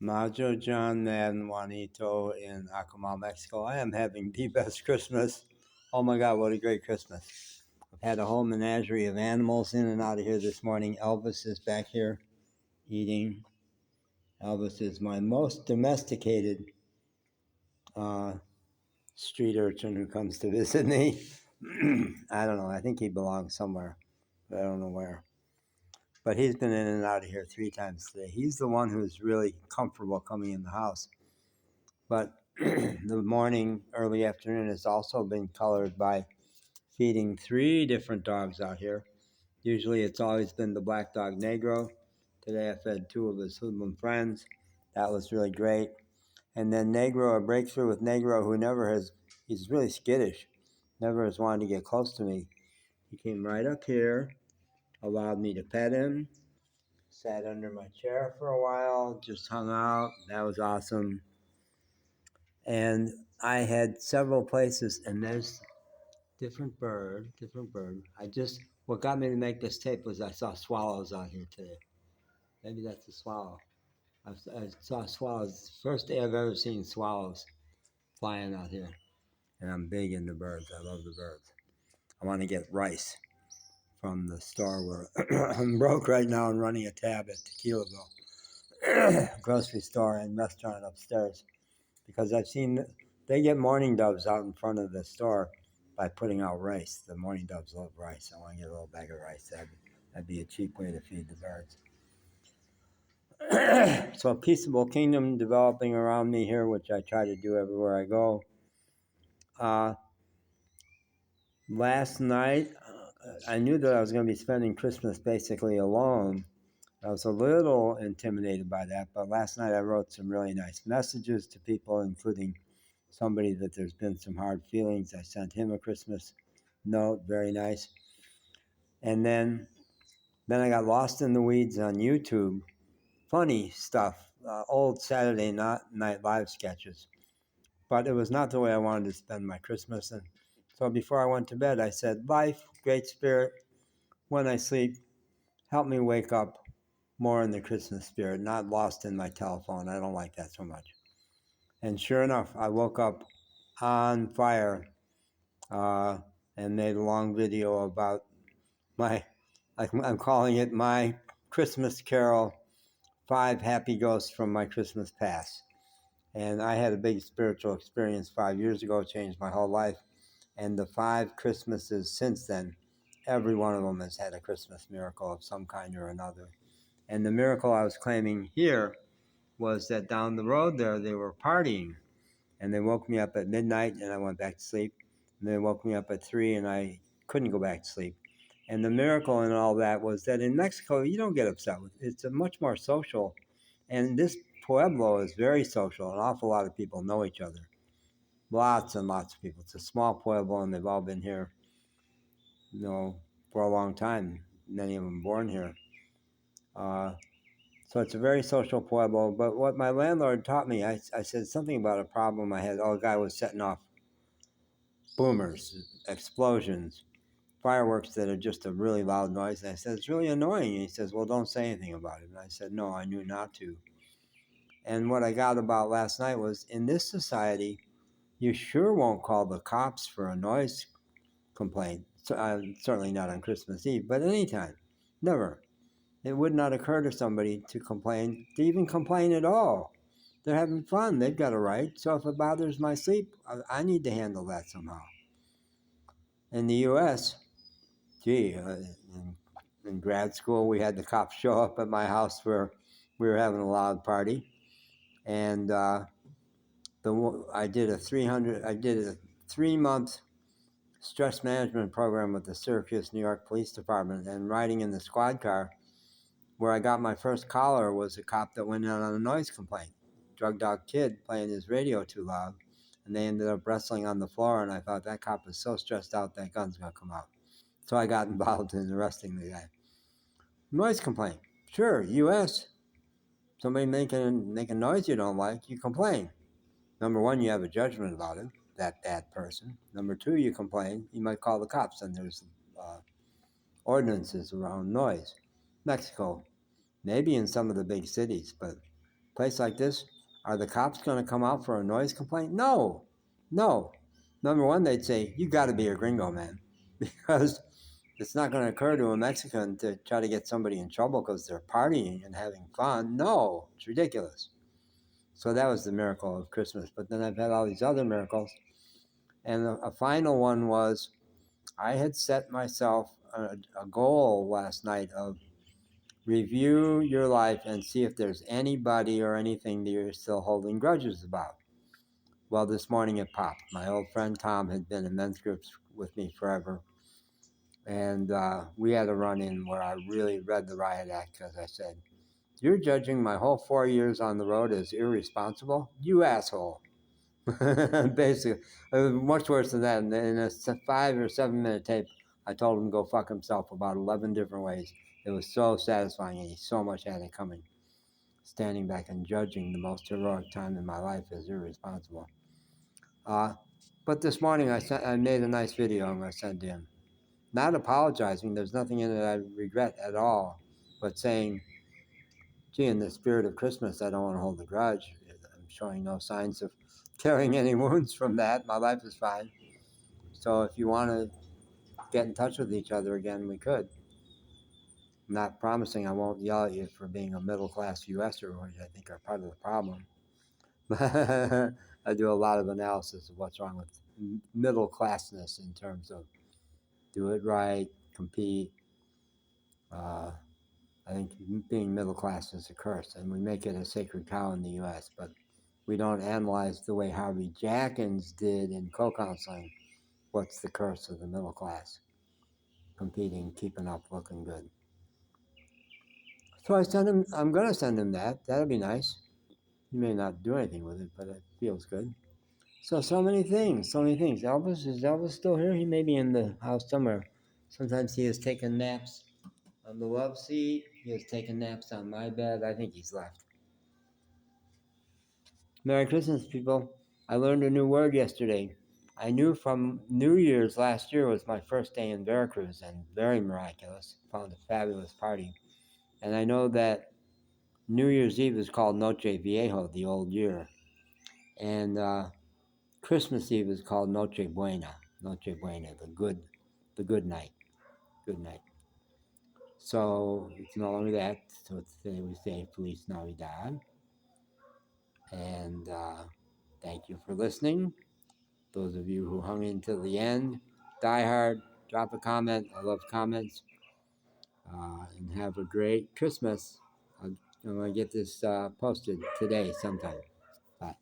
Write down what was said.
Majo John and Juanito in Acamal, Mexico. I am having the best Christmas. Oh my God, what a great Christmas. I've had a whole menagerie of animals in and out of here this morning. Elvis is back here eating. Elvis is my most domesticated uh, street urchin who comes to visit me. I don't know. I think he belongs somewhere, but I don't know where. But he's been in and out of here 3 times today. He's the one who's really comfortable coming in the house. But the morning, early afternoon has also been colored by feeding 3 different dogs out here. Usually it's always been the black dog Negro. Today I fed 2 of his hoodlum friends. That was really great. And then Negro, a breakthrough with Negro, who he's really skittish, never has wanted to get close to me. He came right up here, allowed me to pet him, sat under my chair for a while, just hung out. That was awesome. And I had several places, and there's different bird. What got me to make this tape was I saw swallows out here today. Maybe that's a swallow. I saw swallows. First day I've ever seen swallows flying out here. And I'm big into birds. I love the birds. I want to get rice from the store where I'm broke right now and running a tab at Tequilaville. Grocery store and restaurant upstairs. Because I've seen they get mourning doves out in front of the store by putting out rice. The mourning doves love rice. I want to get a little bag of rice. That'd be a cheap way to feed the birds. So a peaceable kingdom developing around me here, which I try to do everywhere I go. Last night, I knew that I was going to be spending Christmas basically alone. I was a little intimidated by that, but last night I wrote some really nice messages to people, including somebody that there's been some hard feelings. I sent him a Christmas note, very nice. And then I got lost in the weeds on YouTube, funny stuff, old Saturday Night Live sketches. But it was not the way I wanted to spend my Christmas. And so before I went to bed, I said, life, great spirit, when I sleep, help me wake up more in the Christmas spirit, not lost in my telephone. I don't like that so much. And sure enough, I woke up on fire and made a long video about I'm calling it my Christmas Carol, 5 happy ghosts from my Christmas past. And I had a big spiritual experience 5 years ago, changed my whole life. And the 5 Christmases since then, every one of them has had a Christmas miracle of some kind or another. And the miracle I was claiming here was that down the road there, they were partying. And they woke me up at midnight and I went back to sleep. And they woke me up at 3 and I couldn't go back to sleep. And the miracle in all that was that in Mexico, you don't get upset with it. It's a much more social. And this pueblo is very social. An awful lot of people know each other. Lots and lots of people. It's a small pueblo and they've all been here, for a long time. Many of them born here. So it's a very social pueblo. But what my landlord taught me, I said something about a problem I had. A guy was setting off boomers, explosions, fireworks that are just a really loud noise. And I said, it's really annoying. And he says, well, don't say anything about it. And I said, no, I knew not to. And what I got about last night was, in this society, you sure won't call the cops for a noise complaint. Certainly not on Christmas Eve, but anytime. Never. It would not occur to somebody to even complain at all. They're having fun. They've got a right. So if it bothers my sleep, I need to handle that somehow. In the U.S., in grad school, we had the cops show up at my house where we were having a loud party. And I did a 3-month stress management program with the Syracuse, New York Police Department. And riding in the squad car, where I got my first collar, was a cop that went out on a noise complaint. Drug dog kid playing his radio too loud. And they ended up wrestling on the floor. And I thought, that cop is so stressed out, that gun's going to come out. So I got involved in arresting the guy. Noise complaint. Sure, U.S. Somebody making noise you don't like, you complain. Number one, you have a judgment about it, that person. Number two, you complain. You might call the cops, and there's ordinances around noise. Mexico, maybe in some of the big cities, but place like this, are the cops going to come out for a noise complaint? No. Number one, they'd say, you got to be a gringo, man, because it's not going to occur to a Mexican to try to get somebody in trouble because they're partying and having fun. No, it's ridiculous. So that was the miracle of Christmas. But then I've had all these other miracles. And a final one was I had set myself a goal last night of review your life and see if there's anybody or anything that you're still holding grudges about. Well, this morning it popped. My old friend Tom had been in men's groups with me forever. And we had a run-in where I really read the riot act because I said, you're judging my whole 4 years on the road as irresponsible? You asshole. Basically, it was much worse than that. In a 5 or 7 minute tape, I told him to go fuck himself about 11 different ways. It was so satisfying, and he so much had it coming. Standing back and judging the most heroic time in my life as irresponsible. But this morning, I made a nice video and I sent to him. Not apologizing. There's nothing in it I regret at all, but saying, gee, in the spirit of Christmas, I don't want to hold a grudge. I'm showing no signs of carrying any wounds from that. My life is fine. So if you want to get in touch with each other again, we could. I'm not promising I won't yell at you for being a middle-class U.S.er, which I think are part of the problem. I do a lot of analysis of what's wrong with middle-classness in terms of do it right, compete. I think being middle class is a curse, and we make it a sacred cow in the U.S., but we don't analyze the way Harvey Jackins did in co-counseling. What's the curse of the middle class? Competing, keeping up, looking good. So I'm going to send him that. That'll be nice. He may not do anything with it, but it feels good. So many things. Is Elvis still here? He may be in the house somewhere. Sometimes he has taken naps on the love seat. He has taken naps on my bed. I think he's left. Merry Christmas, people. I learned a new word yesterday. I knew from New Year's last year was my first day in Veracruz, and very miraculous. Found a fabulous party. And I know that New Year's Eve is called Noche Viejo, the old year. And Christmas Eve is called Noche Buena, the good night. Good night. So it's no longer that. So today we say Feliz Navidad. And thank you for listening. Those of you who hung in till the end, die hard, drop a comment. I love comments. And have a great Christmas. I'm going to get this posted today sometime. Bye.